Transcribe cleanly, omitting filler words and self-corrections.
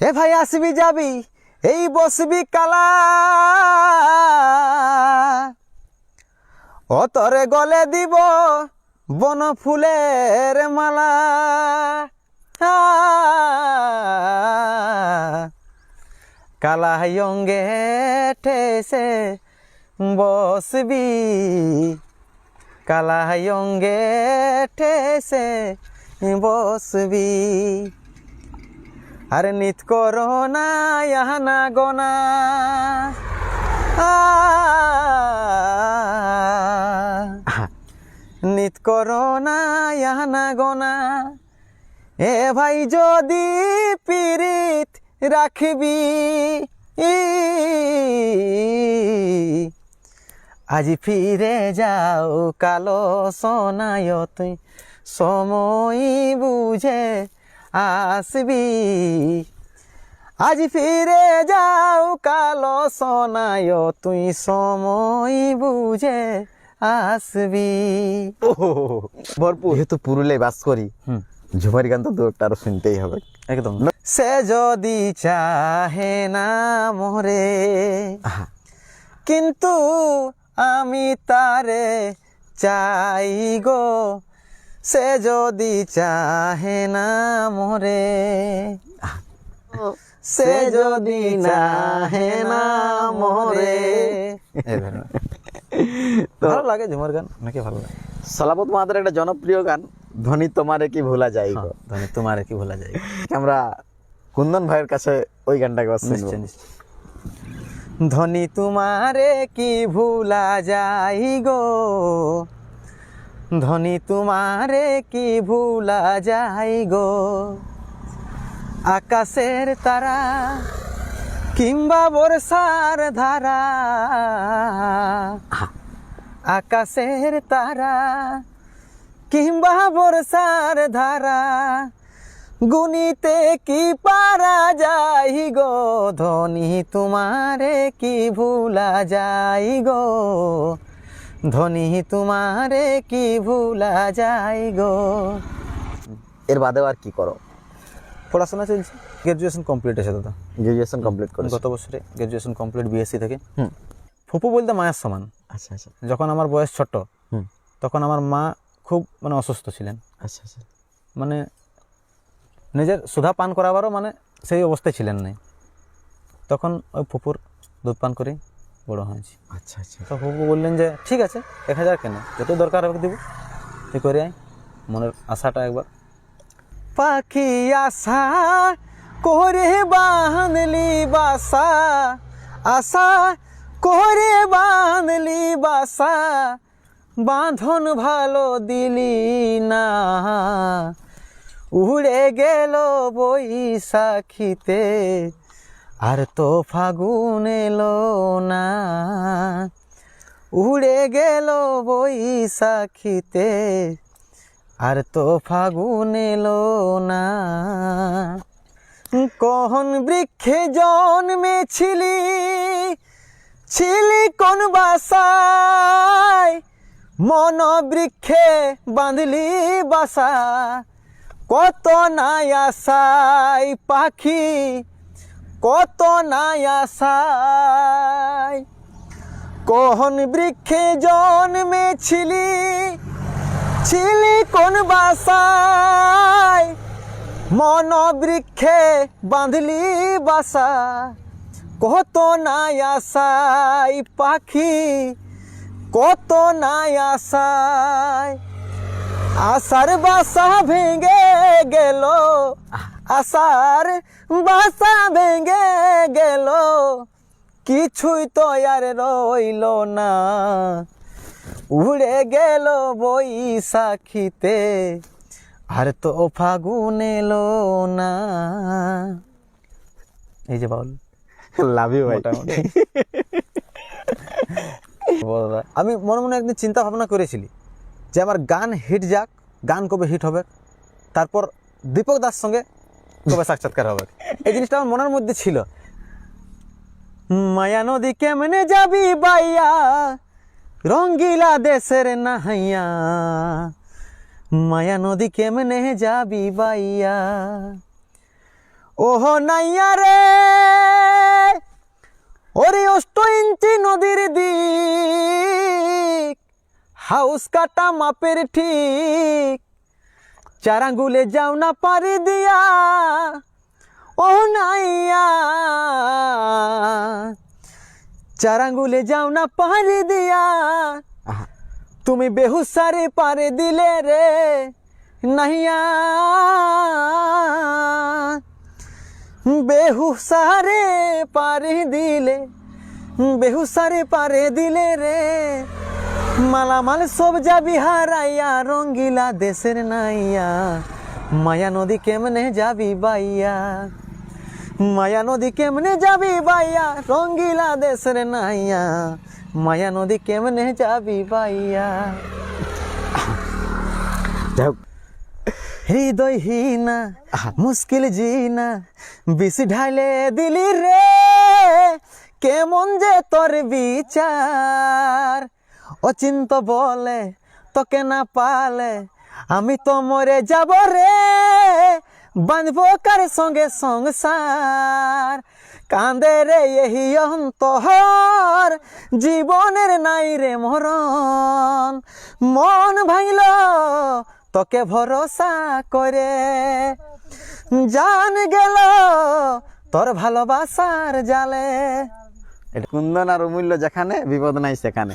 এ ভাই আসবি যাবি এই বসবি কালা, ও তরে গলে দিব বন ফুলের মালা। কালা অঙ্গে ঠেসে বসবি, কালা অঙ্গে ঠেসে বসবি। আরে নিত করো না ইয়ানা গোনা, নিত করো না ইয়ানা গোনা। এ ভাই যদি পিরিত রাখবি, আজি ফিরে যাও কালো সোনায় তুই সময় বুঝে আসবি। আজ ফিরে যাও কালো সোনায় তুই সময় বুঝে আসবি। ভরপুর। যেহেতু পুরুলিয়ায় বাস করি, ঝুমারি গান তো দু একটা আরো শুনতেই হবে। একদম। সে যদি চাহে না মোরে, কিন্তু আমি তারে চাই গো। সে যদি চাহে না মোরে, সে যদি চাহে না মোরে। ভালো লাগে ঝুমার গান, নাকি ভালো লাগে? সালাবত মাহাতের একটা জনপ্রিয় গান ধনী তোমারে কি ভোলা যায় গো। ধনী তোমারে কি ভোলা যায়। আমরা কুন্দন ভাইয়ের কাছে ওই গানটাকে নিশ্চয় নিশ্চয়। ধনী তোমারে কি ভুলা যাই গো, ধনী তোমারে কি ভুলা যাই গো। আকাশের তারা কিংবা বর্ষার ধারা, আকাশের তারা কিংবা বর্ষার ধারা, গুনিতে কি পারা যাই গো। ধনী তোমারে কি ভুলা যাই গো, ধনী তোমারে কি ভুলা যাই গো। এর বাদেও আর কি করো? পড়াশোনা চলছে, গ্রাজুয়েশন কমপ্লিট আছে দাদা। গ্রাজুয়েশন কমপ্লিট করে গত বছরে গ্রাজুয়েশন কমপ্লিট বিএসসি থেকে। ফুপু বলতে মায়ের সমান। আচ্ছা আচ্ছা। যখন আমার বয়স ছোট, তখন আমার মা খুব অসুস্থ ছিলেন। আচ্ছা আচ্ছা। মানে নিজের সুধা পান করাবারও সেই অবস্থায় ছিলেন নাই। তখন ওই ফুপুর দুধ পান করেই বড় হয়েছি। আচ্ছা আচ্ছা। তো ফুপু বললেন যে ঠিক আছে 1000 কেন, যত দরকার হবে দিব, তুই করে আয়। মনের আশাটা একবার। পাখি আশা করে বাঁধলি বাসা, আশা করে বাঁধলি বাসা, বাঁধন ভালো দিলি না। উড়ে গেল বৈশাখীতে, আর তো ফাগুন এলো না। উড়ে গেল বৈশাখীতে, আর তো ফাগুন এলো না। কোন বৃক্ষে জন্মেছিলি, ছিলি কোন বাসায়, মন বৃক্ষে বাঁধলি বাসা, কত নাই আশায় পাখি, কত নাই আশায়। কোন বৃক্ষে জন্মেছিলি, ছিলি কোন বাসায়, মন বৃক্ষে বাঁধলি বাসা, কত নাই আশায় পাখি, কত নাই আশায়। আশার বাসা ভেঙে গেল, আশার বাসা ভেঙে গেল, কিছুই তো আর রইল না। উড়ে গেল বৈশাখীতে, আর তো ফাগুন এলো না। এই যে বাউল। লাভ ইউ ভাই। আমি মনে মনে একদিন চিন্তা ভাবনা করেছিলি যে আমার গান হিট যাক, গান কবে হিট হবে, তারপর দীপক দাস সঙ্গে কবে সাক্ষাৎকার হবে। এই জিনিসটা আমার মনের মধ্যে ছিল। মায়া নদী কেমনে যাবি বাইয়া, রঙ্গিলা দেশের নাহাইয়া, মায়া নদী কেমনে যাবি বাইয়া। ওহ নাইয়া রে ওরে 8 ইঞ্চি নদীর দিক হাউস কাটা মাপের ঠিক 4 আঙ্গুলে যাও না পারি দিয়া ও নাইয়া 4 আঙ্গুলে যাও না পারি দিয়া তুমি বেহুসারে পারে দিলে রে নাইয়া বেহুসারে পারে দিলে বেহুসারে পারে দিলে রে মালামাল সব যাবি হারাইয়া রঙ্গিলা দেশের নাইয়া মায়া নদী কেমনে যাবি বাইয়া মায়া নদী কেমনে যাবি বাইয়া রঙ্গিলা দেশের নাইয়া মায়া নদী কেমনে যাবি বাইয়া যাই হোক, হৃদয়হীনা মুশকিল জিনা বিষ ঢালে দিলি রে কেমন যে তোর বিচার অচিন্ত বলে তোকে না পালে আমি তো মরে যাব রে বাঁধবো কার সঙ্গে সংসার কান্দে রে এই অন্তর জীবনের নাই রে মরণ মন ভাঙল তোকে ভরসা করে জান গেল তোর ভালোবাসার জালে। এটা কুন্দন আর অমূল্য যেখানে বিপদ নাই সেখানে।